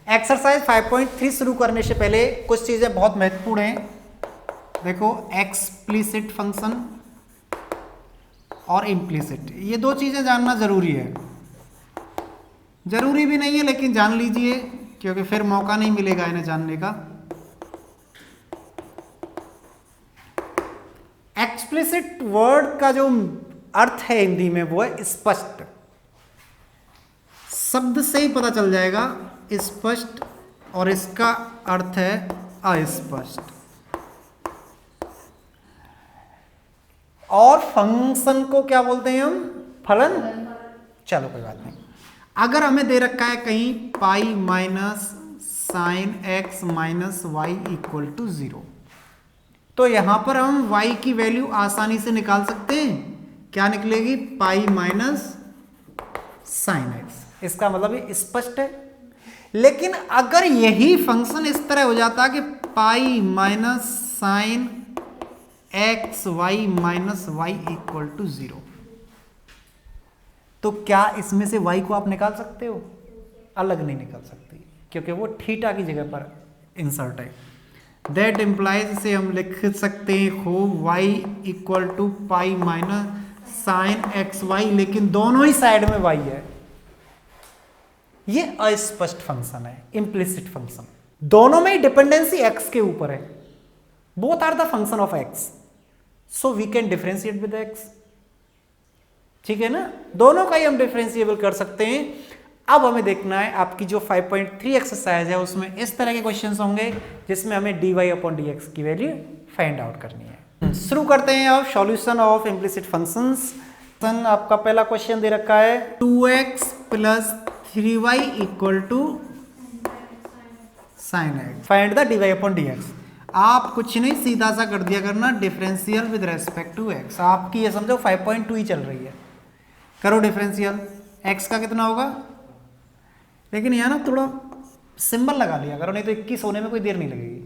Exercise 5.3 शुरू करने से पहले कुछ चीजें बहुत महत्वपूर्ण हैं। देखो, एक्सप्लिसिट फंक्शन और इम्प्लिसिट, ये दो चीजें जानना जरूरी है। जरूरी भी नहीं है लेकिन जान लीजिए, क्योंकि फिर मौका नहीं मिलेगा इन्हें जानने का। एक्सप्लिसिट वर्ड का जो अर्थ है हिंदी में वो है स्पष्ट। शब्द से ही पता चल जाएगा स्पष्ट, और इसका अर्थ है अस्पष्ट। और फंक्शन को क्या बोलते हैं हम? फलन। चलो कोई बात नहीं। अगर हमें दे रखा है कहीं pi minus sine x minus y equal to 0, तो यहां पर हम y की वैल्यू आसानी से निकाल सकते हैं। क्या निकलेगी? पाई माइनस साइन एक्स। इसका मतलब ये स्पष्ट है। लेकिन अगर यही फंक्शन इस तरह हो जाता कि pi minus sine x y minus y equal to 0, तो क्या इसमें से y को आप निकाल सकते हो? अलग नहीं निकाल सकते, क्योंकि वो थीटा की जगह पर इंसर्ट है। दैट इम्प्लाइज से हम लिख सकते हैं हो y equal to pi minus sine x y, लेकिन दोनों ही साइड में y है। ये अस्पष्ट फंक्शन है, इम्प्लिसिट फंक्शन। दोनों में ही डिपेंडेंसी x के ऊपर है। Both are the function of x, so we can differentiate with x। ठीक है ना? दोनों का ही हम डिफरेंशिएबल कर सकते हैं। अब हमें देखना है आपकी जो 5.3 एक्सरसाइज है उसमें इस तरह के क्वेश्चंस होंगे जिसमें हमें dy/dx की वैल्यू फाइंड आउट करनी है। शुरू करते हैं अब सॉल्यूशन ऑफ इम्प्लिसिट फंक्शंस। आपका पहला क्वेश्चन दे रखा है 2x plus 3y equal to sine x, find the dy/dx। आप कुछ नहीं, सीधा सा कर दिया करना differential with respect to x। आपकी ये समझो 5.2 ही चल रही है, करो डिफरेंशियल। x का कितना होगा? लेकिन यहाँ ना थोड़ा सिंबल लगा लिया करो, नहीं तो 21 होने में कोई देर नहीं लगेगी।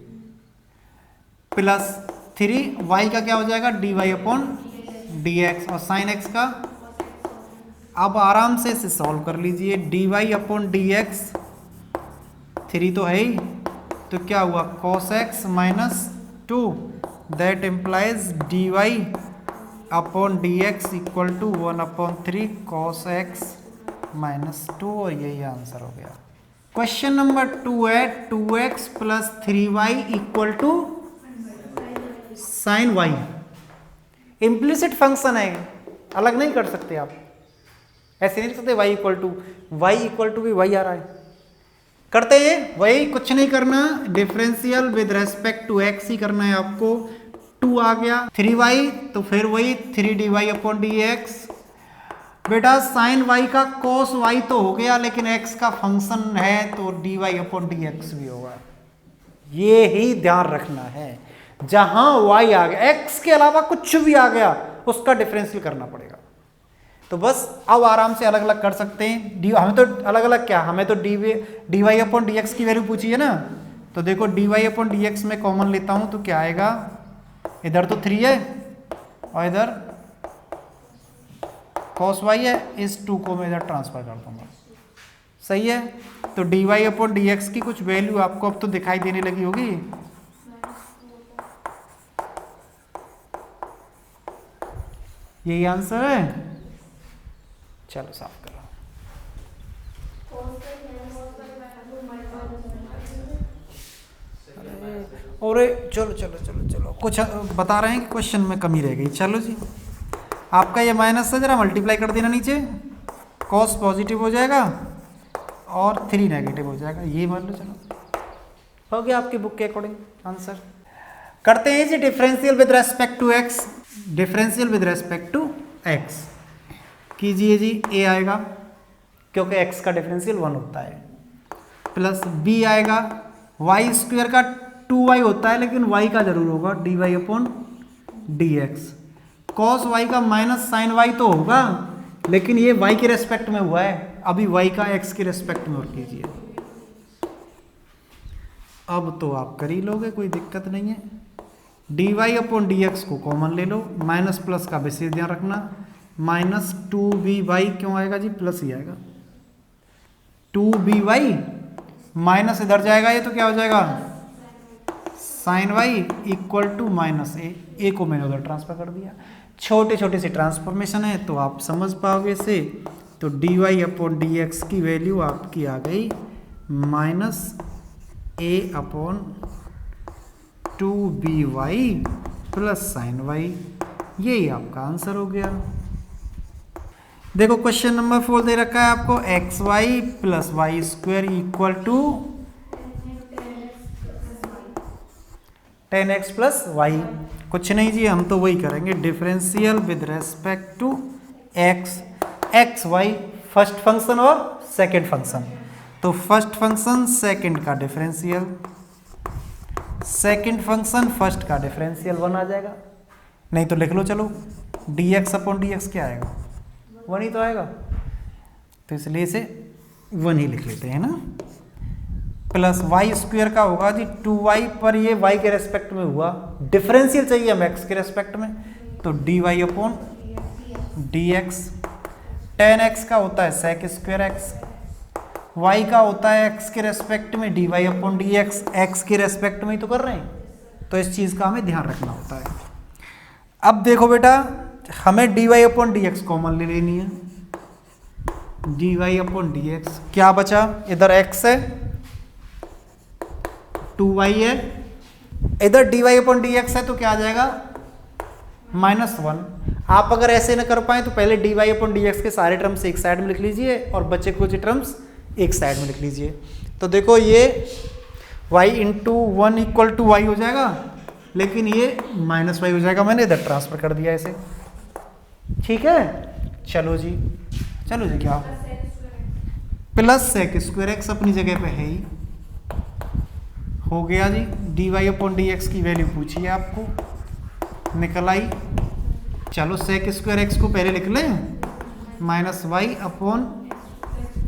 प्लस 3y का क्या हो जाएगा? dy/dx, और साइन x का अब आराम से इसे सॉल्व कर लीजिए। dy/dx 3 तो है ही, तो क्या हुआ? cos x minus 2, that implies dy/dx equal to 1/3 cos x minus 2, और यही आंसर हो गया। क्वेश्चन नंबर 2 है 2x plus 3y equal to sine y। Implicit function है, अलग नहीं कर सकते आप, ऐसे नहीं कर सकते y इक्वल टू भी y आ रहा है। करते हैं वही, कुछ नहीं करना, differential with respect to x ही करना है आपको। 2 आ गया, 3y तो फिर वही 3dy/dx। बेटा साइन y का cos y तो हो गया, लेकिन x का फंक्शन है तो dy/dx भी होगा। ये ही ध्यान रखना है, जहां y आ गया, x के अलावा कुछ भी आ गया उसका डिफरेंशियल करना पड़ेगा। तो बस अब आराम से अलग अलग कर सकते हैं। हमें तो अलग अलग क्या, हमें तो dy/dx की वैल्यू पूछी है ना, तो देखो dy/dx में कॉमन लेता हूं तो क्या आएगा? इधर तो 3 है और इधर cos y है, इस 2 को मैं इधर ट्रांसफर कर दूंगा। सही है? तो dy/dx की कुछ वैल्यू आपको अब तो दिखाई देने लगी होगी। यही आंसर है। चलो साफ करो। और चलो कुछ बता रहे हैं कि क्वेश्चन में कमी रह गई। चलो जी, आपका ये माइनस है, जरा मल्टीप्लाई कर देना नीचे, cos पॉजिटिव हो जाएगा और 3 नेगेटिव हो जाएगा, ये मान लो। चलो हो गया आपकी बुक के अकॉर्डिंग आंसर। करते हैं जी differential with respect to x। Differential with respect to x कीजिए जी। a आएगा क्योंकि x का डिफरेंशियल 1 होता है, प्लस b आएगा, y स्क्वायर का 2y होता है लेकिन y का जरूर होगा, dy/dx। cos y का माइनस साइन y तो होगा, लेकिन ये y के रेस्पेक्ट में हुआ है, अभी y का x के रेस्पेक्ट में और कीजिए। अब तो आप कर ही लोगे, कोई दिक्कत नहीं है। dy/dx को कॉमन ले लो, माइनस प्लस का विशेष ध्यान रखना। माइनस 2by क्यों आएगा जी? प्लस ही आएगा। 2by माइनस इधर जाएगा ये तो क्या हो जाएगा sine y equal to minus a को मैंने उधर ट्रांसफर कर दिया। छोटे छोटे से ट्रांसफॉर्मेशन है तो आप समझ पाओगे इसे। तो d y upon d x की वैल्यू आपकी आ गई minus a upon 2by plus sine y. यही आपका आंसर हो गया। देखो क्वेश्चन नंबर 4 दे रखा है आपको x y plus y square equal to 10x plus y. कुछ नहीं जी, हम तो वही करेंगे differential with respect to x. X y first function और सेकंड फंक्शन, तो फर्स्ट फंक्शन सेकंड का डिफरेंशियल, सेकंड फंक्शन फर्स्ट का डिफरेंशियल 1 आ जाएगा। नहीं तो लिख लो चलो dx अपॉन dx क्या आएगा 1 ही तो आएगा, तो इसलिए इसे 1 ही लिख लेते हैं ना। प्लस वाई स्क्वायर का होगा जी 2y पर ये y के रेस्पेक्ट में हुआ, डिफरेंशियल चाहिए हम x के रेस्पेक्ट में, तो dy अपॉन dx। 10x का होता है सेक स्क्वायर x, y का होता है x के रेस्पेक्ट में dy अपॉन dx, x के रेस्पेक्ट में ही तो कर रहे हैं, तो इस चीज़ का हमें ध्यान रखना होता है। अब देखो बेटा हमें dy अपॉन dx कॉमन ले लेनी है, dy अपॉन dx क्या बचा, इधर x है 2y है, इधर dy अपॉन dx है तो क्या आ जाएगा -1। आप अगर ऐसे न कर पाए तो पहले dy अपॉन dx के सारे टर्म्स एक साइड में लिख लीजिए और बचे कुछ टर्म्स एक साइड में लिख लीजिए। तो देखो ये y into 1 equal to y हो जाएगा, लेकिन ये -y हो जाएगा, मैंने इधर ट्रांसफर कर दिया इसे। ठीक है, चलो जी क्या प्लस सेक स्क्वायर x अपनी जगह पे है ही, हो गया जी। dy अपॉन dx की वैल्यू पूछिए आपको, निकल आई। चलो सेक स्क्वायर x को पहले लिख लें, -y upon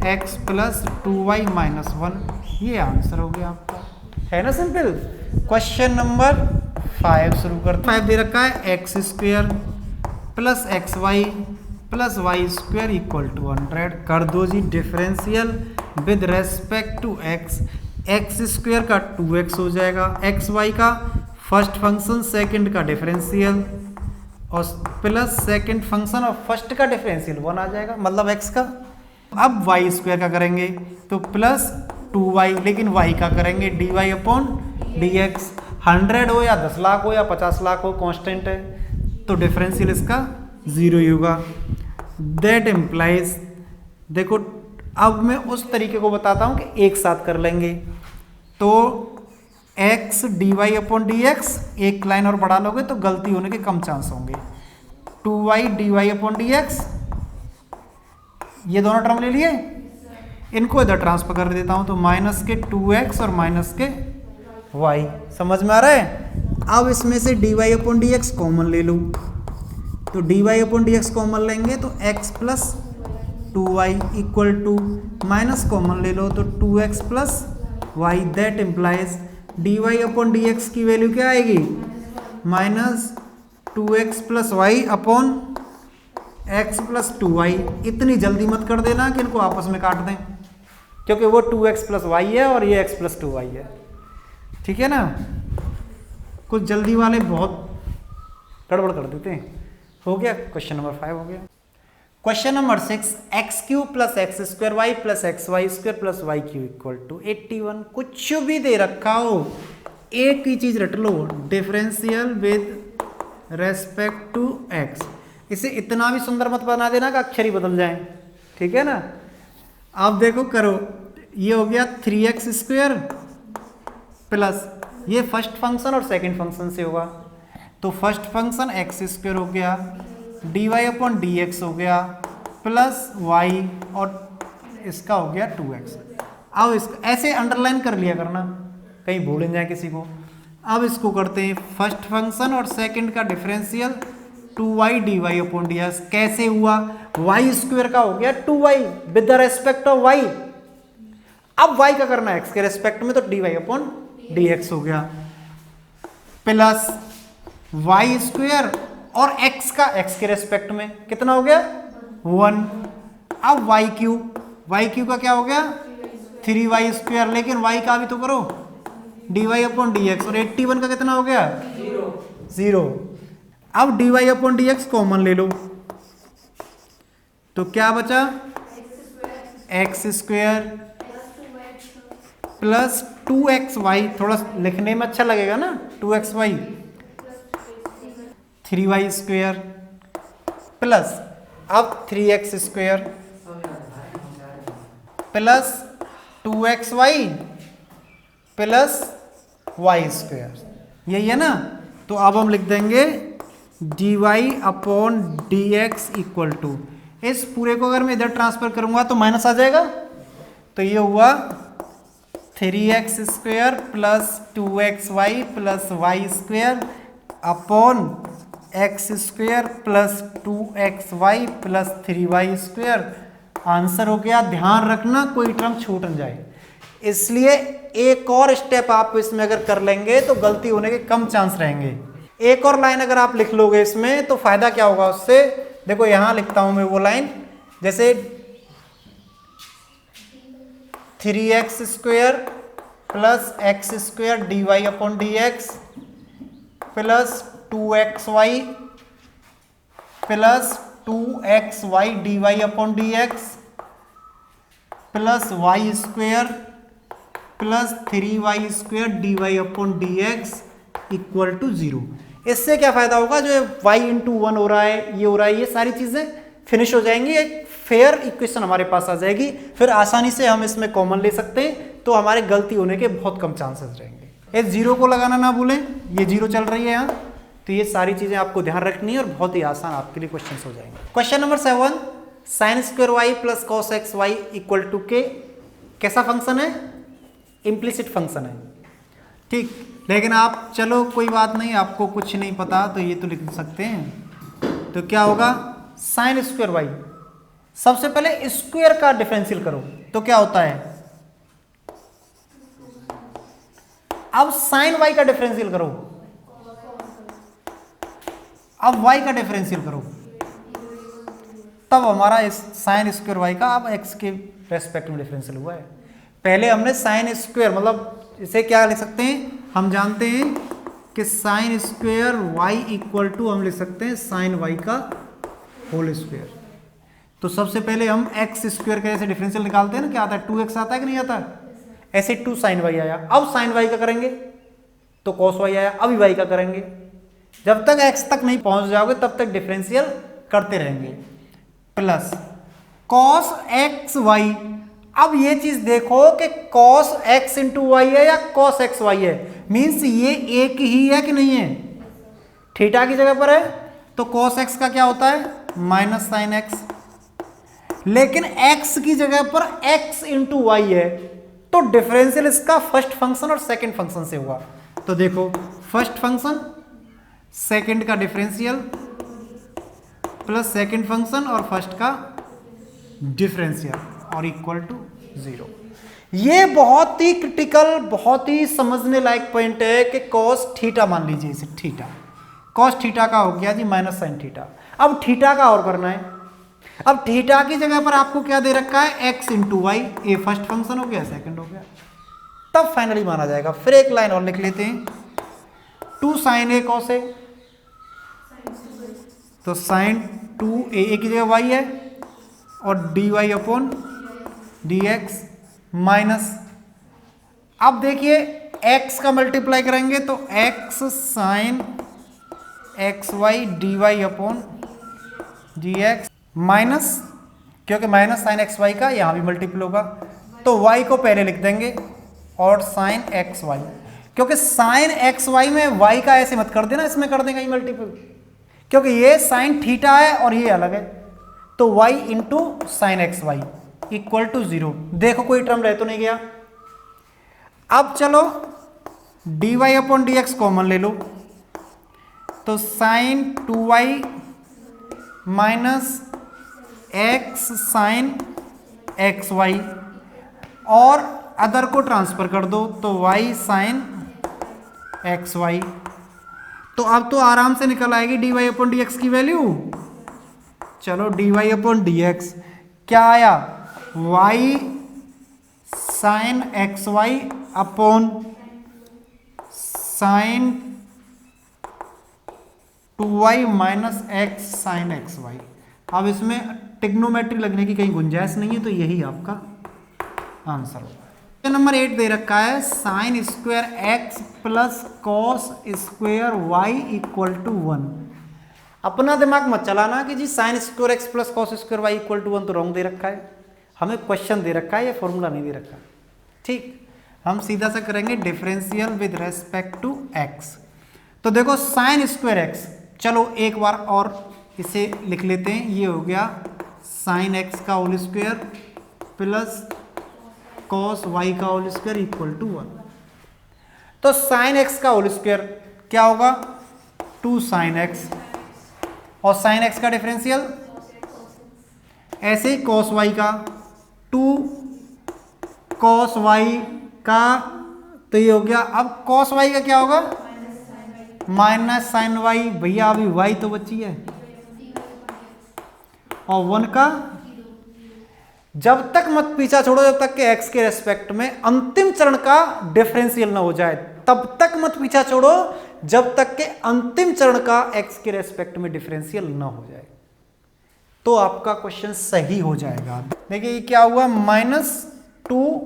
x plus 2y -1, ये आंसर हो गया आपका, है ना सिंपल। क्वेश्चन नंबर 5 शुरू करते हैं। 5 दे रखा है x square plus x y plus y square equal to 100। कर दो जी differential with respect to x. X square का 2x हो जाएगा, एक्स वाई का फर्स्ट फंक्शन सेकंड का डिफरेंशियल और प्लस सेकंड फंक्शन और फर्स्ट का डिफरेंशियल 1 आ जाएगा, मतलब x का। अब वाई स्क्वायर का करेंगे तो प्लस 2y, लेकिन y का करेंगे dy अपॉन dx। 100 हो या 10 लाख हो या 50 लाख हो, कांस्टेंट है तो डिफरेंशियल इसका 0 ही होगा। दैट इम्प्लाइज, देखो अब मैं उस तरीके को बताता हूँ कि एक साथ कर लेंगे। तो x dy अपॉन dx एक लाइन और बढ़ा लोगे तो गलती होने के कम चांस होंगे। 2y dy अपॉन dx, ये दोनों टर्म ले लिए, इनको इधर ट्रांसफर कर देता हूँ तो माइनस के 2x और माइनस के y, समझ में आ रहा है। अब इसमें से dy अपॉन dx कॉमन ले लो, तो dy अपॉन dx कॉमन लेंगे तो x plus 2y equal to, minus common ले लो तो 2x plus y। That implies dy upon dx की वैल्यू क्या आएगी -2x plus y upon x plus 2y। इतनी जल्दी मत कर देना कि इनको आपस में काट दें, क्योंकि वो 2x प्लस वाई है और ये x प्लस 2y है, ठीक है ना। कुछ जल्दी वाले बहुत गड़बड़ कर देते हैं। हो गया, क्वेश्चन नंबर 5 हो गया। Question number 6, x cube plus x square y plus x y square plus y cube equal to 81। कुछ भी दे रखा हो एक ही चीज रट लो, differential with respect to x. इसे इतना भी सुंदर मत बना देना कि अक्षर ही बदल जाए, ठीक है ना। अब देखो करो, ये हो गया 3x स्क्वायर प्लस ये फर्स्ट फंक्शन और सेकंड फंक्शन से होगा, तो फर्स्ट फंक्शन एक्स स्क्वायर हो गया, dy अपॉन dx हो गया प्लस y और इसका हो गया 2x। अब इसको ऐसे अंडरलाइन कर लिया करना, कहीं भूल न जाए किसी को। अब इसको करते हैं फर्स्ट फंक्शन और सेकंड का differential 2y dy upon dx। कैसे हुआ, y स्क्वायर का हो गया 2y with the respect of y। अब y का करना है x के रेस्पेक्ट में, तो dy अपॉन dx हो गया प्लस y स्क्वायर और x का x के रेस्पेक्ट में कितना हो गया 1। अब y क्यू का क्या हो गया 3y², लेकिन y का भी तो करो, dy/dx, और 81 का कितना हो गया? 0। अब dy/dx कॉमन ले लो तो क्या बचा? x² प्लस 2xy, थोड़ा लिखने में अच्छा लगेगा ना, 2xy 3y² प्लस अब 3x² plus 2xy plus y², यही है ना। तो अब हम लिख देंगे dy/dx इक्वल टू, इस पूरे को अगर मैं इधर ट्रांसफर करूंगा तो माइनस आ जाएगा, तो ये हुआ 3x² plus 2xy plus y² upon x² plus 2xy plus 3y²। Answer हो गया। ध्यान रखना कोई टर्म छूट न जाए, इसलिए एक और स्टेप आप इसमें अगर कर लेंगे तो गलती होने के कम चांस रहेंगे। एक और लाइन अगर आप लिख लोगे इसमें तो फायदा क्या होगा उससे, देखो यहां लिखता हूं मैं वो लाइन, जैसे 3x² plus x² dy/dx plus 2xy plus 2xy dy/dx plus y² plus 3y² dy/dx equal to 0। इससे क्या फायदा होगा, जो y इंटू 1 हो रहा है, ये हो रहा है, ये सारी चीजें फिनिश हो जाएंगी, एक फेयर इक्वेशन हमारे पास आ जाएगी, फिर आसानी से हम इसमें कॉमन ले सकते हैं, तो हमारे गलती होने के बहुत कम चांसेस रहेंगे। इस 0 को लगाना ना भूलें, ये 0 चल रही है यहाँ, तो ये सारी चीजें आपको ध्यान रखनी है और बहुत ही आसान आपके लिए क्वेश्चन हो जाएंगे। Question number 7, sin² y plus cos xy equal to k, कैसा फंक्शन है? इम्प्लिसिट फंक्शन है, ठीक। लेकिन आप चलो कोई बात नहीं, आपको कुछ नहीं पता तो ये तो लिख सकते हैं। तो क्या होगा, sin² y, सबसे पहले स्क्वायर का डिफरेंशियल करो तो क्या होता है, अब sin y का डिफरेंशियल करो, अब y का डिफरेंशियल करो, तब हमारा इस sin² y का अब x के रेस्पेक्ट में डिफरेंशियल हुआ है। पहले हमने sin² मतलब इसे क्या लिख सकते हैं, हम जानते हैं कि sin² y इक्वल टू हम लिख सकते हैं sin y का होल स्क्वायर। तो सबसे पहले हम x² का जैसे डिफरेंशियल निकालते हैं ना, क्या आता है, 2x आता है कि नहीं आता, ऐसे 2 sin y आया। अब sin y का करेंगे तो cos y आया, अभी y का करेंगे। जब तक x तक नहीं पहुंच जाओगे तब तक डिफरेंशियल करते रहेंगे। प्लस cos xy, अब ये चीज देखो कि cos x इंटू वाई है या cos x y है, मीन्स ये एक ही है कि नहीं है, थीटा की जगह पर है, तो cos x का क्या होता है, माइनस साइन x, लेकिन x की जगह पर x इंटू वाई है, तो डिफरेंशियल इसका फर्स्ट फंक्शन और सेकंड फंक्शन से हुआ। तो देखो फर्स्ट फंक्शन सेकंड का डिफरेंशियल प्लस सेकंड फंक्शन और फर्स्ट का डिफरेंशियल और इक्वल टू 0। ये बहुत ही क्रिटिकल, बहुत ही समझने लायक पॉइंट है कि cos थीटा मान लीजिए इसे, थीटा cos थीटा का हो गया जी माइनस साइन थीटा। अब थीटा का और करना है, अब थीटा की जगह पर आपको क्या दे रखा है, x इंटू वाई, ये फर्स्ट फंक्शन हो गया, सेकंड हो गया, तब फाइनली माना जाएगा। फिर एक लाइन और लिख लेते हैं, 2 sin a cos a, तो sin 2a की जगह y है और dy अपॉन dx माइनस, अब देखिए x का मल्टीप्लाई करेंगे तो x sin xy dy upon dx minus, क्योंकि माइनस साइन xy का यहां भी मल्टीपल होगा, तो y को पहले लिख देंगे और साइन xy, क्योंकि साइन xy में y का ऐसे मत कर देना, इसमें कर देंगे मल्टीपल, क्योंकि ये साइन थीटा है और ये अलग है, तो y into sine xy equal to 0। देखो कोई टर्म रह तो नहीं गया। अब चलो dy अपॉन dx कॉमन ले लो, तो sine 2y minus x sine xy और अदर को ट्रांसफर कर दो तो y साइन xy, तो अब तो आराम से निकल आएगी dy अपॉन dx की वैल्यू। चलो dy अपॉन dx क्या आया, y sine x y upon sine 2y minus x sine x y. अब इसमें ट्रिग्नोमेट्री लगने की कहीं गुंजाइश नहीं है, तो यही आपका आंसर होगा। नंबर 8 दे रखा है sine square x plus cos square y equal to 1। अपना दिमाग मत चलाना कि जी sine square x plus cos square y equal to 1 तो रॉन्ग दे रखा है, हमें क्वेश्चन दे रखा है, ये फॉर्मूला नहीं दे रखा। ठीक, हम सीधा सा करेंगे differential with respect to x. तो देखो साइन स्क्वायर एक्स, चलो एक बार और इसे लिख लेते हैं, ये हो गया साइन एक्स का whole square plus cos y का होल स्क्वायर इक्वल टू 1। तो साइन एक्स का होल स्क्वायर क्या होगा 2 साइन एक्स, और साइन एक्स का डिफरेंशियल ऐसे ही कॉस वाई का 2 कॉस वाई का, तो ये हो गया। अब कॉस वाई का क्या होगा माइनस साइन वाई, भैया अभी वाई तो बची है, और 1 का, जब तक मत पीछा छोड़ो जब तक के x के रेस्पेक्ट में अंतिम चरण का डिफरेंशियल ना हो जाए, तब तक मत पीछा छोड़ो जब तक के अंतिम चरण का x के रेस्पेक्ट में डिफरेंशियल ना हो जाए, तो आपका क्वेश्चन सही हो जाएगा। देखिए ये क्या हुआ -2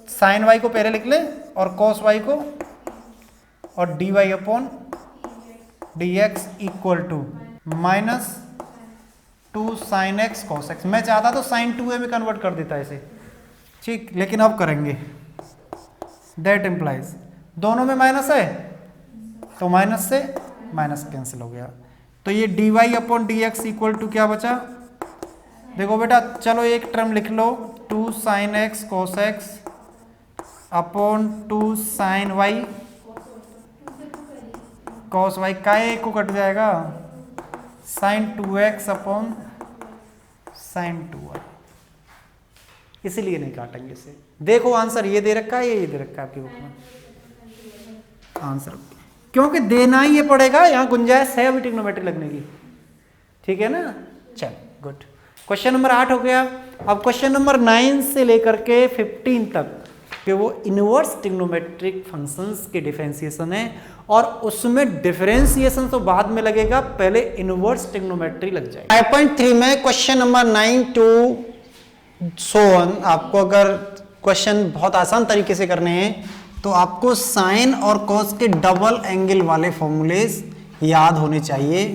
साइन वाई को पहले लिख ले और कॉस वाई को, और dy upon dx equal to -2 sine x cos x. मैं चाहता तो साइन 2a में कन्वर्ट कर देता इसे, ठीक, लेकिन अब करेंगे। दैट इम्प्लाइज दोनों में माइनस है तो माइनस से माइनस कैंसिल हो गया, तो ये dy upon dx equal to क्या बचा, देखो बेटा चलो एक टर्म लिख लो 2 sine x cos x upon 2 sine y cos y, का एक को कट जाएगा sign 2x upon sine 2y, इसीलिए नहीं काटेंगे इसे। देखो आंसर ये दे रखा है, ये दे रखा है आपकी बुक में आंसर, क्योंकि देना ही ये पड़ेगा, यहाँ गुंजाइश है अभी ट्रिग्नोमेट्री लगने की, ठीक है ना। चल गुड, क्वेश्चन नंबर 8 हो गया। अब क्वेश्चन नंबर 9 से लेकर के 15 तक कि वो इनवर्स ट्रिग्नोमेट्रिक फंक्शंस के डिफरेंशिएशन है, और उसमें डिफरेंशिएशन तो बाद में लगेगा, पहले इनवर्स ट्रिग्नोमेट्री लग जाएगी। 5.3 में question number 9 to so on, आपको अगर क्वेश्चन बहुत आसान तरीके से करने हैं तो आपको साइन और कॉस के डबल एंगल वाले फॉर्मूलेस याद होने चाहिए,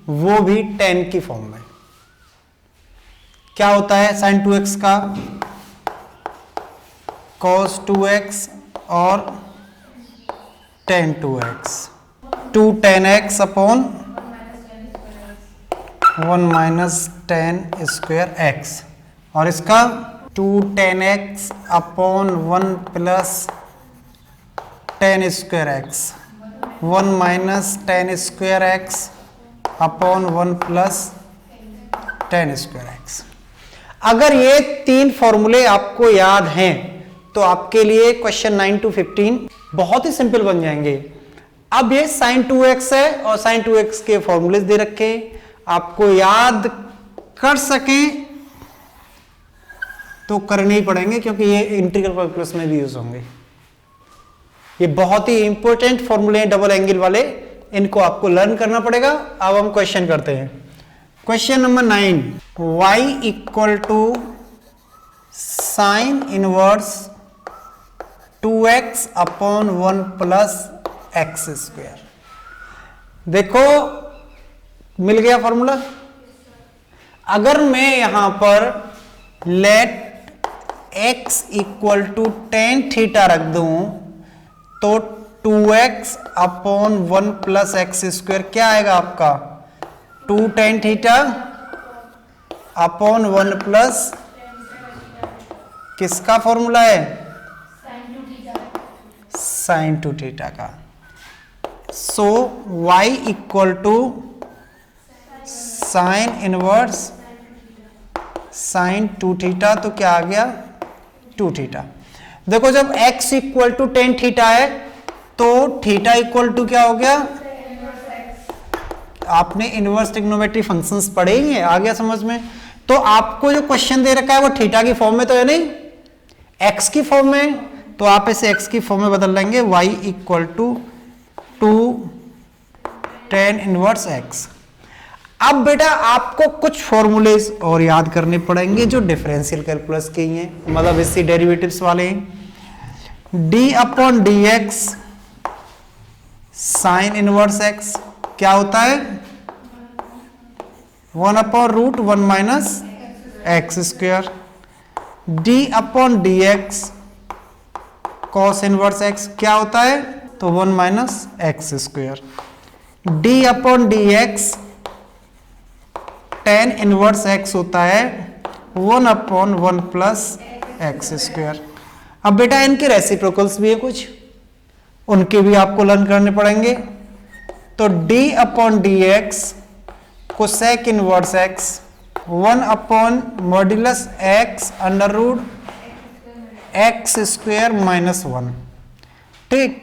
वो भी tan की फॉर्म में। क्या होता है साइन 2x का cos 2x और tan 2x, 2 tan x upon 1 minus tan square x, और इसका 2 tan x upon 1 plus tan square x, 1 minus tan square x upon 1 plus tan square x। अगर ये 3 फॉर्मूले आपको याद हैं तो आपके लिए क्वेश्चन 9 to 15 बहुत ही सिंपल बन जाएंगे। अब ये sin 2x है और sin 2x के फॉर्मूलेस दे रखे, आपको याद कर सकें तो करने ही पड़ेंगे, क्योंकि ये इंटीग्रल कैलकुलस में भी यूज होंगे। ये बहुत ही इंपॉर्टेंट फॉर्मूले हैं डबल एंगल वाले, इनको आपको लर्न करना पड़ेगा। अब हम क्वेश्चन करते हैं। Question number 9, y equal to sine inverse 2x upon 1 plus x square. देखो मिल गया फॉर्मूला। अगर मैं यहां पर let x equal to tan theta रख दूं तो 2x upon 1 plus x square क्या आएगा आपका 2 टेन थीटा अपॉन 1 प्लस किसका फॉर्मूला है साइन 2 थीटा का। So y equal to sine inverse sine 2 theta, तो क्या आ गया 2 थीटा। देखो जब x equal to tan theta है तो थीटा इक्वल टू क्या हो गया, आपने इनवर्स ट्रिग्नोमेट्री फंक्शंस पढ़े ही है, आ गया समझ में। तो आपको जो क्वेश्चन दे रखा है वो थीटा की फॉर्म में तो है नहीं, x की फॉर्म में, तो आप इसे x की फॉर्म में बदल लेंगे, y equal to 2 tan inverse x। अब बेटा आपको कुछ फॉर्मूलेज और याद करने पड़ेंगे जो डिफरेंशियल कैलकुलस के ही हैं, मतलब इससे डेरिवेटिव्स वाले हैं। d upon d x sine inverse x क्या होता है, 1 upon root 1 minus x square. d upon d x cos inverse x क्या होता है, तो 1 minus x square. d upon d x tan inverse x होता है 1 अपॉन 1 प्लस एक्स स्क्वायर। अब बेटा इनके रेसिप्रोकल्स भी है कुछ, उनके भी आपको लर्न करने पड़ेंगे। तो d upon d x cosec inverse x 1 upon modulus x under root x square minus 1, ठीक।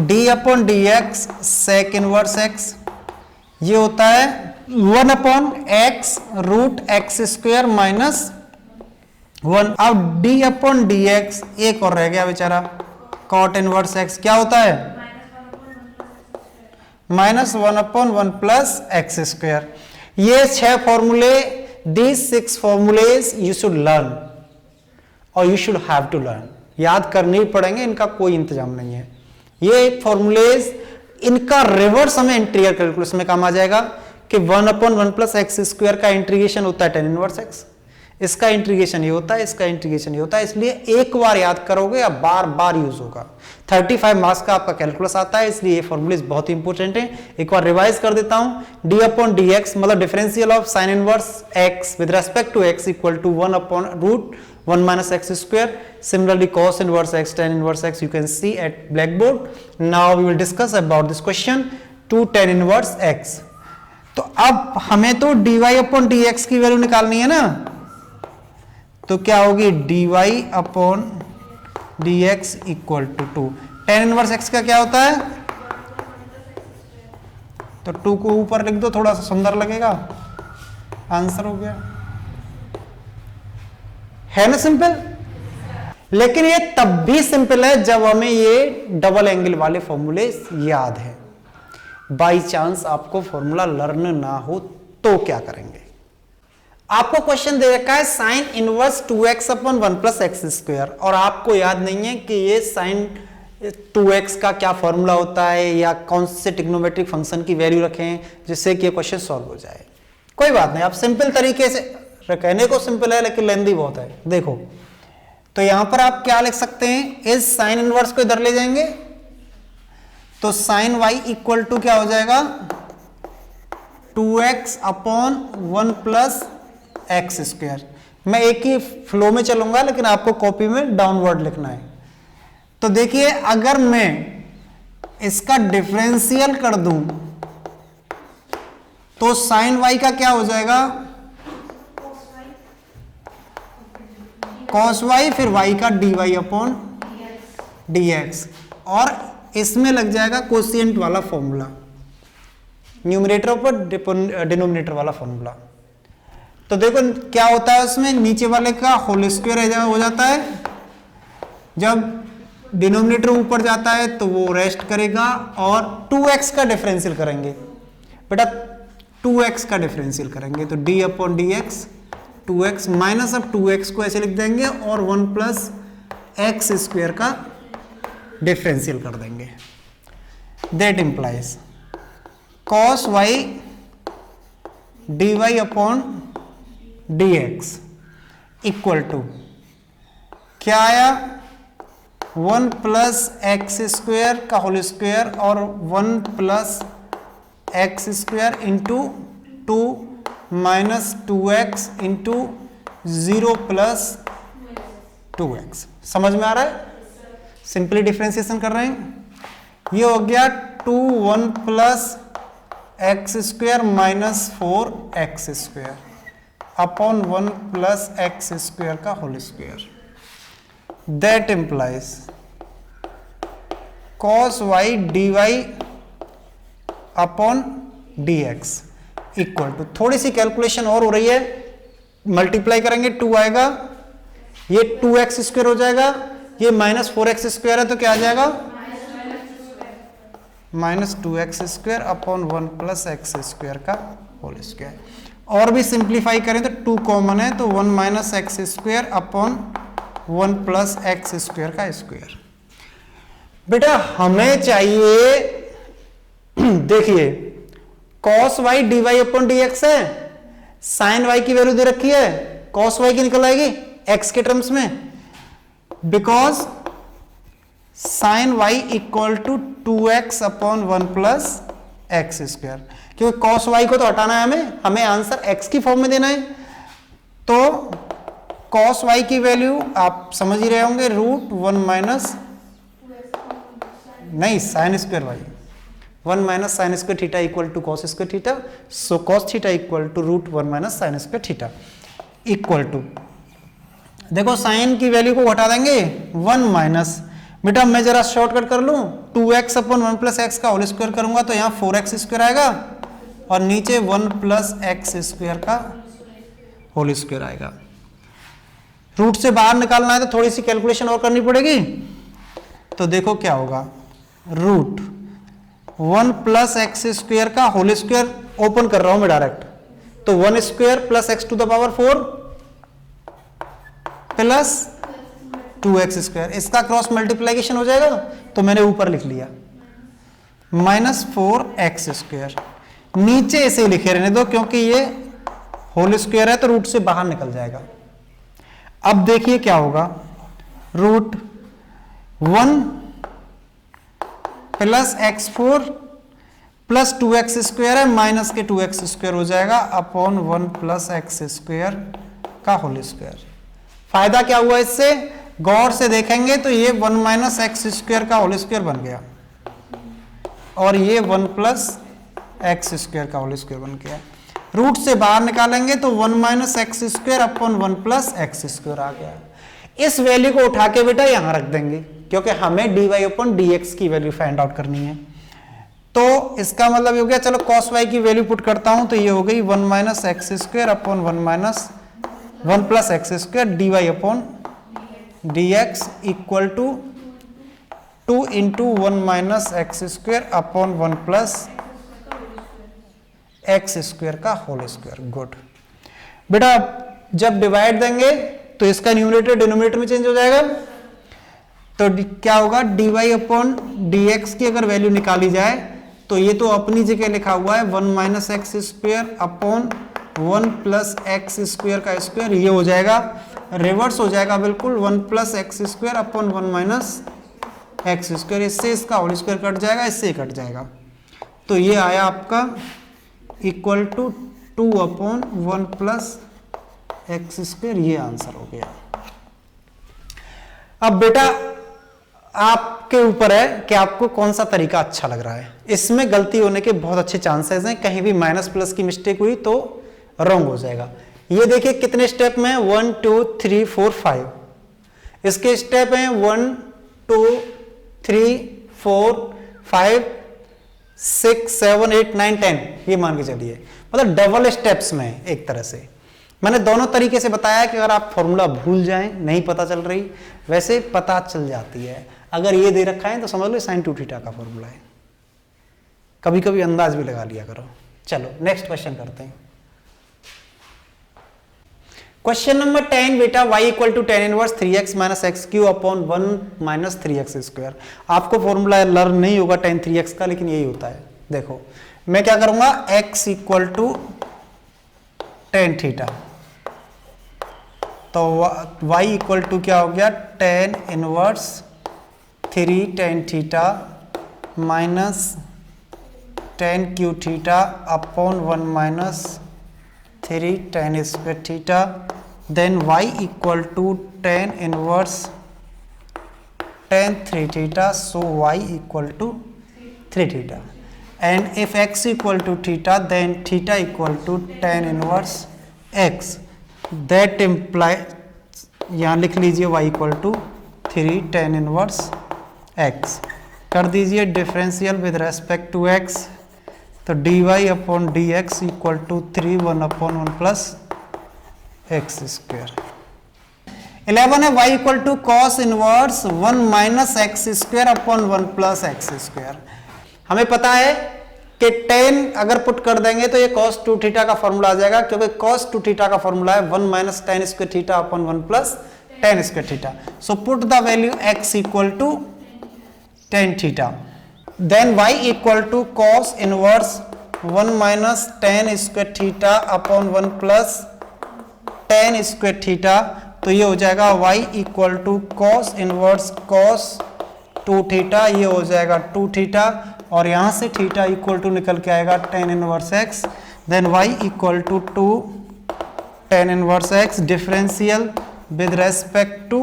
d upon d x sec inverse x ये होता है 1 upon x root x square minus 1। अब d अपॉन डी एक्स एक और रह गया बेचारा, कॉट इनवर्स x क्या होता है, minus 1 upon 1 plus x square. ये 6 फॉर्मूले, these 6 formulas you should learn और you should have to learn, याद करने ही पड़ेंगे, इनका कोई इंतजाम नहीं है। ये फॉर्मूलेज, इनका रिवर्स हमें इंटीग्रल कैलकुलस में काम आ जाएगा कि 1 अपॉन 1 प्लस एक्स स्क्वायर का इंटीग्रेशन होता है tan इनवर्स x, इसका इंटीग्रेशन ये होता है, इसका इंटीग्रेशन ये होता है, इसलिए एक बार याद करोगे या बार बार यूज होगा। 35 मार्क्स का आपका कैलकुलस आता है, इसलिए ये फॉर्मूले बहुत इंपॉर्टेंट है। एक बार रिवाइज कर देता हूं, d अपॉन डी एक्स मतलब differential of sine inverse x with respect to x equal to 1 upon root 1 minus x square. Similarly, cos inverse x, tan inverse x you can see at blackboard. Now we will discuss about this question 2 tan inverse x. तो अब हमें तो dy upon dx की value निकालनी है ना, तो क्या होगी dy upon dx equal to 2। tan inverse x का क्या होता है, तो 2 को ऊपर लिख दो, थोड़ा सा सुंदर लगेगा, आंसर हो गया, है ना सिंपल। लेकिन ये तब भी सिंपल है जब हमें ये डबल एंगल वाले फॉर्मूले याद है। बाई चांस आपको फॉर्मूला लर्न ना हो तो क्या करेंगे, आपको क्वेश्चन दे रखा है sign inverse 2x upon 1 plus x square, और आपको याद नहीं है कि ये साइन 2x का क्या फॉर्मूला होता है या कौन से ट्रिग्नोमेट्रिक फंक्शन की वैल्यू रखें जिससे कि क्वेश्चन सॉल्व हो जाए। कोई बात नहीं, आप सिंपल तरीके से, कहने को सिंपल है लेकिन लेंदी बहुत है। देखो तो यहां पर आप क्या लिख सकते हैं, इस साइन इनवर्स को इधर ले जाएंगे तो साइन y इक्वल टू क्या हो जाएगा 2x upon 1 plus x square. मैं एक ही फ्लो में चलूंगा लेकिन आपको कॉपी में डाउनवर्ड लिखना है। तो देखिए अगर मैं इसका डिफरेंशियल कर दूं तो साइन y का क्या हो जाएगा cos y, फिर y का dy अपॉन dx, और इसमें लग जाएगा कोशिएंट वाला फॉर्मूला, न्यूमरेटर ऊपर डिनोमिनेटर वाला फॉर्मूला। तो देखो क्या होता है उसमें, नीचे वाले का होल स्क्वायर हो जाता है, जब डिनोमिनेटर ऊपर जाता है तो वो रेस्ट करेगा, और 2x का डिफरेंशियल करेंगे बेटा, 2x का डिफरेंशियल करेंगे तो d upon d x 2x minus, अब 2x को ऐसे लिख देंगे और 1 प्लस एक्स स्क्वायर का डिफरेंशियल कर देंगे। That implies cos y dy upon dx equal to क्या आया 1 प्लस एक्स स्क्वायर का होल स्क्वायर और 1 plus x square into 2 minus 2x into 0 plus 2x। समझ में आ रहा है, सिंपली डिफरेंशिएशन कर रहे हैं। ये हो गया 2 1 plus x square minus 4 x square upon 1 plus x square का whole square. That implies cos y dy upon dx equal to, थोड़ी सी कैलकुलेशन और हो रही है, मल्टीप्लाई करेंगे 2 आएगा ये 2x² हो जाएगा, ये -4x² है तो क्या आ जाएगा -2x² अपॉन 1 + x² का होल स्क्वायर। और भी सिंप्लीफाई करें तो 2 कॉमन है तो 1 - x² अपॉन 1 + x² का स्क्वायर। बेटा हमें चाहिए, देखिए cos y dy upon dx है, sin y की वैल्यू दे रखी है, cos y की निकल आएगी x के टर्म्स में, because sin y equal to 2x upon 1 + x², क्योंकि cos y को तो हटाना है हमें आंसर x की फॉर्म में देना है। तो cos y की वैल्यू आप समझ ही रहे होंगे, √1 नहीं sin² y, 1 - sin² θ equal to cos² θ, so cos θ equal to √1 - sin² θ equal to, देखो साइन की वैल्यू को हटा देंगे 1 बेटा मैं जरा शॉर्टकट कर लूं, 2x अपॉन 1 + x का होल स्क्वायर करूंगा तो यहाँ 4x² आएगा और नीचे 1 + x² का होल स्क्वायर आएगा। रूट से बाहर निकालना है तो थोड़ी सी कैलकुलेशन और करनी पड़ेगी। तो देखो क्या होगा, √1 + x² का होल स्क्वायर ओपन कर रहा हूं मैं डायरेक्ट, तो 1² + x⁴ प्लस 2x², इसका क्रॉस मल्टीप्लीकेशन हो जाएगा तो मैंने ऊपर लिख लिया -4x², नीचे इसे लिखे रहने दो क्योंकि ये होल स्क्वायर है तो रूट से बाहर निकल जाएगा। अब देखिए क्या होगा, √1 + x4 प्लस 2x² है, माइनस के 2x² हो जाएगा अपॉन 1 + x² का होल स्क्वायर। फायदा क्या हुआ इससे, गौर से देखेंगे तो ये 1 - x² का होल स्क्वायर बन गया और ये 1 + x² का होल स्क्वायर बन गया। रूट से बाहर निकालेंगे तो 1 - x² अपॉन 1 + x² आ गया। इस वैल्यू को उठा के बेटा यहां रख देंगे क्योंकि हमें dy अपॉन dx की वैल्यू फाइंड आउट करनी है। तो इसका मतलब हो गया, चलो cos y की वैल्यू पुट करता हूं तो ये हो गई 1 - x² upon 1 + x² dy upon dx equal to 2 × 1 - x² upon 1 + x² का होल स्क्वायर। गुड बेटा, जब डिवाइड देंगे तो इसका न्यूमरेटर डिनोमिनेटर में चेंज हो जाएगा, तो क्या होगा, dy अपॉन dx की अगर वैल्यू निकाली जाए तो ये तो अपनी जगह लिखा हुआ है 1 - x² अपॉन 1 + x² का स्क्वायर, ये हो जाएगा रिवर्स हो जाएगा बिल्कुल 1 + x² अपॉन 1 - x², इससे इसका होल स्क्वायर कट जाएगा, इससे कट जाएगा, तो ये आया आपका इक्वल टू 2 अपॉन 1 + x², ये आंसर हो गया। अब बेटा आपके ऊपर है कि आपको कौन सा तरीका अच्छा लग रहा है, इसमें गलती होने के बहुत अच्छे चांसेस हैं, कहीं भी माइनस प्लस की मिस्टेक हुई तो रॉन्ग हो जाएगा। ये देखिए कितने स्टेप में, 1 2 3 4 5, इसके स्टेप हैं 1 2 3 4 5 6 7 8 9 10, ये मान के चलिए, मतलब डबल स्टेप्स में। एक तरह से मैंने दोनों तरीके से बताया कि अगर आप फॉर्मूला भूल जाएं, नहीं पता चल रही, वैसे पता चल जाती है। अगर ये दे रखा है तो समझ लो sin 2θ का फॉर्मूला है, कभी कभी अंदाज भी लगा लिया करो। चलो नेक्स्ट क्वेश्चन करते हैं। क्वेश्चन नंबर 10 बेटा, y = tan 1 3x - x³ upon 1 - 3x²। आपको फॉर्मूला लर्न नहीं होगा tan 3x का, लेकिन यही होता है। देखो मैं क्या करूंगा, x = tan θ, तो y = क्या हो गया, tan 1 3 tan θ minus tan q θ upon 1 - 3 tan square θ, then y = tan 1 tan 3θ, so y = 3θ, and if x = θ, then θ = tan 1 x, that implies, यहाँ लिख लीजिए y = 3 tan 1 x, कर दीजिए differential with respect to x, तो dy upon dx = 3 1 upon 1 + x²। 11 है y equal to cos inverse 1 minus x square upon 1 plus x square. हमें पता है कि tan अगर पुट कर देंगे तो ये cos 2 थीटा का फॉर्मूला आ जाएगा, क्योंकि cos 2 थीटा का फॉर्मूला है 1 minus tan square theta upon 1 plus tan square theta. So put the value x equal to tan theta, then y equal to cos inverse 1 minus tan square theta upon 1 plus tan square theta. तो ये हो जाएगा y equal to cos inverse cos 2 theta, ये हो जाएगा 2 theta, और यहां से थीटा इक्वल टू निकल के आएगा tan inverse x, then y equal to 2 tan inverse x differential with respect to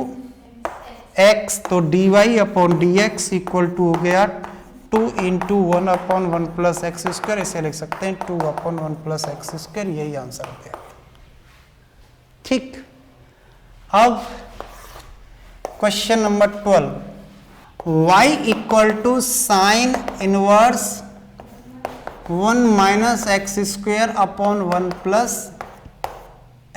x, तो dy upon dx equal to हो गया 2 into 1 upon 1 plus x square, इसे लिख सकते हैं 2 अपॉन 1 प्लस एक्स स्क्वायर, यही आंसर हो गया। ठीक, अब question number 12, y equal to sine inverse 1 minus x square upon 1 plus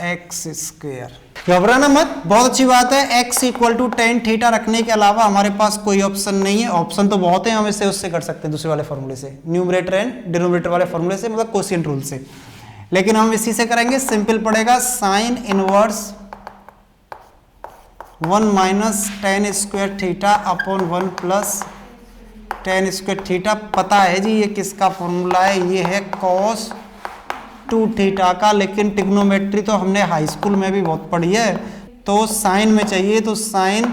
x square. घबराना मत, बहुत अच्छी बात है। x equal to tan theta रखने के अलावा हमारे पास कोई ऑप्शन नहीं है। ऑप्शन तो बहुत है, हम इसे उससे कर सकते हैं, दूसरे वाले फॉर्मूले से, न्यूमरेटर एंड डिनोमिनेटर वाले फॉर्मूले से, मतलब क्वोशिएंट रूल से, लेकिन हम इसी से करेंगे। सिंपल पड़ेगा sign inverse 1 minus tan square theta upon 1 plus tan square theta. पता है जी ये किसका फॉर्मूला है, ये है cos 2 थीटा का, लेकिन ट्रिग्नोमेट्री तो हमने हाई स्कूल में भी बहुत पढ़ी है, तो साइन में चाहिए, तो sine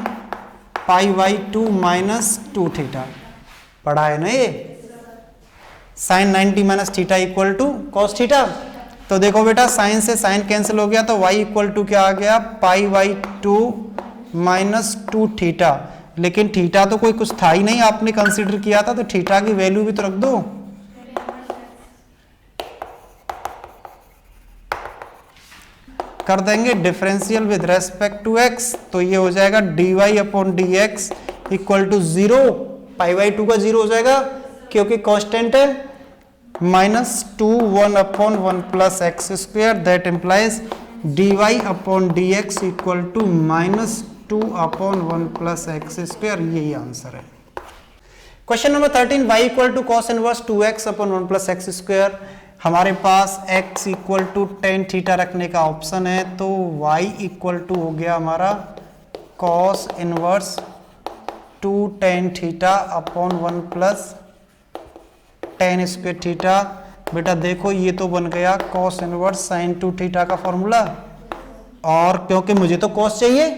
pi by 2 minus 2 theta पढ़ा है ना ये। Sine 90 minus theta equal to cos theta. तो देखो बेटा, साइन से साइन कैंसिल हो गया, तो y इक्वल टू क्या आ गया, पाई बाई 2 माइनस 2 थीटा, लेकिन थीटा तो कोई कुछ था ही नहीं, आपने कंसीडर किया था, तो थीटा की वैल्यू भी तो रख दो। कर देंगे differential with respect to x, तो ये हो जाएगा dy upon d x equal to 0, pi by 2 का 0 हो जाएगा क्योंकि कांस्टेंट है, minus 2 1 upon 1 plus x square, that implies dy upon d x equal to minus 2 upon 1 plus x square, यही आंसर है। Question number 13, y equal to cos inverse 2x upon 1 plus x square. हमारे पास x equal to tan theta रखने का option है, तो y equal to हो गया हमारा cos inverse 2 tan theta upon 1 plus tan square theta. बेटा देखो ये तो बन गया cos इनवर्स sin 2 थीटा का फॉर्मूला, और क्योंकि मुझे तो cos चाहिए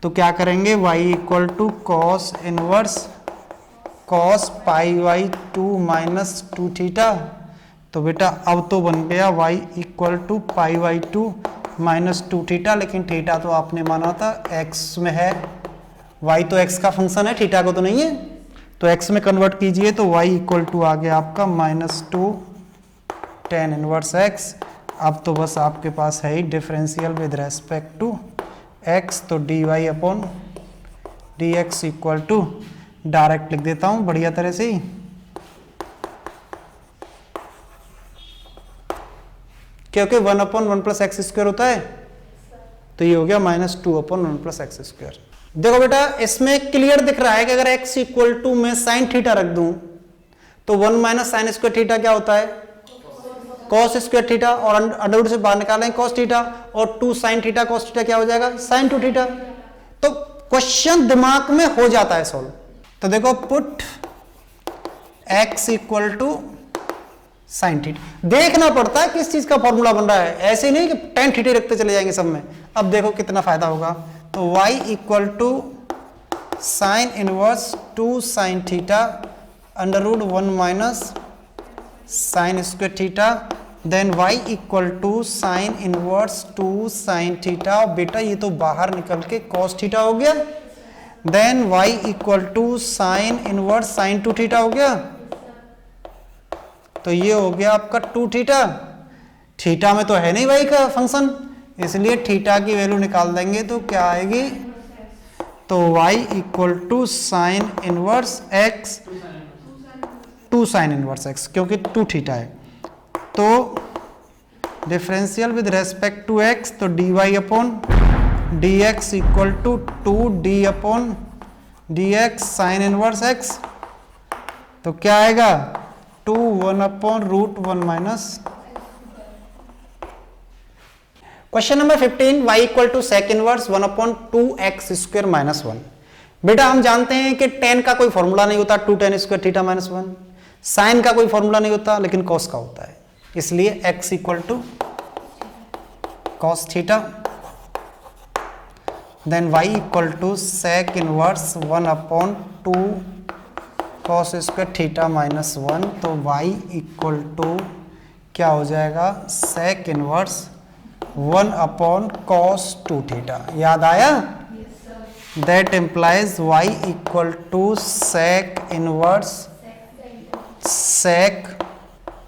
तो क्या करेंगे, y equal to cos inverse cos pi by 2 minus 2 theta. तो बेटा अब तो बन गया y equal to pi by 2 minus 2 theta, लेकिन थीटा तो आपने माना था x में है, y तो x का फंक्शन है, थीटा को तो नहीं है, तो x में कन्वर्ट कीजिए, तो y इक्वल टू आ गया आपका माइनस 2 tan इनवर्स x। अब तो बस आपके पास है ही differential with respect to x, तो dy upon d x equal to, direct लिख देता हूं बढ़िया तरह से ही, क्योंकि 1 अपॉन 1 प्लस एक्स स्क्वायर होता है, तो ये हो गया minus 2 upon 1 plus x square. देखो बेटा इसमें क्लियर दिख रहा है कि अगर x इक्वल टू मैं साइन थीटा रख दूं तो 1 माइनस साइन स्क्वायर थीटा क्या होता है, कॉस स्क्वायर थीटा, और अंडर रूट से बाहर निकालेंगे कॉस थीटा, और 2 साइन थीटा कॉस थीटा क्या हो जाएगा, साइन 2 थीटा। तो क्वेश्चन दिमाग में हो जाता है सॉल्व। तो देखो put x equal to sine theta, देखना पड़ता है किस चीज का फॉर्मूला बन रहा है, ऐसे नहीं कि tan थीटा रखते चले जाएंगे सब में। अब देखो कितना फायदा होगा, तो y equal to sine inverse 2 sine theta under root 1 minus sine square theta, then y equal to sine inverse 2 sine theta, और बेटा ये तो बाहर निकल के cos थीटा हो गया, then y equal to sine inverse sine 2 theta हो गया, तो ये हो गया आपका 2 थीटा। थीटा में तो है नहीं y का फंक्शन, इसलिए थीटा की वैल्यू निकाल देंगे तो क्या आएगी, तो y equal to sine inverse x, 2 sine inverse x, क्योंकि 2 थीटा है, तो differential with respect to x, तो dy upon d x equal to 2d/dx sine inverse x, तो क्या आएगा 2 1/√1 minus. Question number 15, y equal to sec inverse 1/2x² minus 1। बेटा हम जानते हैं कि tan का कोई फॉर्मूला नहीं होता, 2 tan square theta minus 1। Sine का कोई फॉर्मूला नहीं होता, लेकिन cos का होता है, इसलिए x equal to cos theta, then y equal to sec inverse 1/2 cos square theta minus 1, तो y इक्वल टू क्या हो जाएगा सेक इनवर्स 1/cos 2 थीटा। याद आया? That implies y equal to sec inverse sec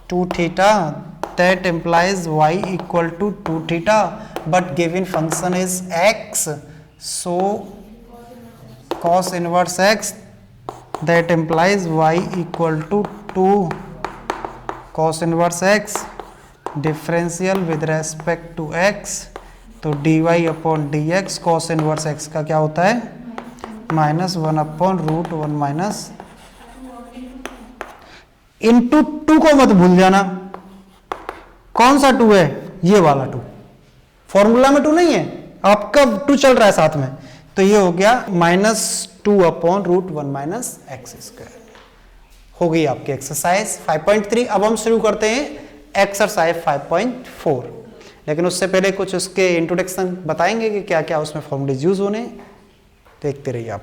2 theta, that implies y equal to 2 theta, but given function is x, so cos inverse x, that implies y equal to 2 cos inverse x differential with respect to x, तो dy/dx cos inverse x का क्या होता है -1/√1 minus, into 2 को मत भूल जाना। कौन सा 2 है? ये वाला 2, फॉर्मूला में 2 नहीं है, आपका 2 चल रहा है साथ में, तो ये हो गया -2/√1 माइनस x²। हो गई आपकी एक्सरसाइज 5.3। अब हम शुरू करते हैं एक्सरसाइज 5.4, लेकिन उससे पहले कुछ उसके इंट्रोडक्शन बताएंगे कि क्या क्या उसमें फॉर्मूलेज यूज होने, देखते रहिए आप।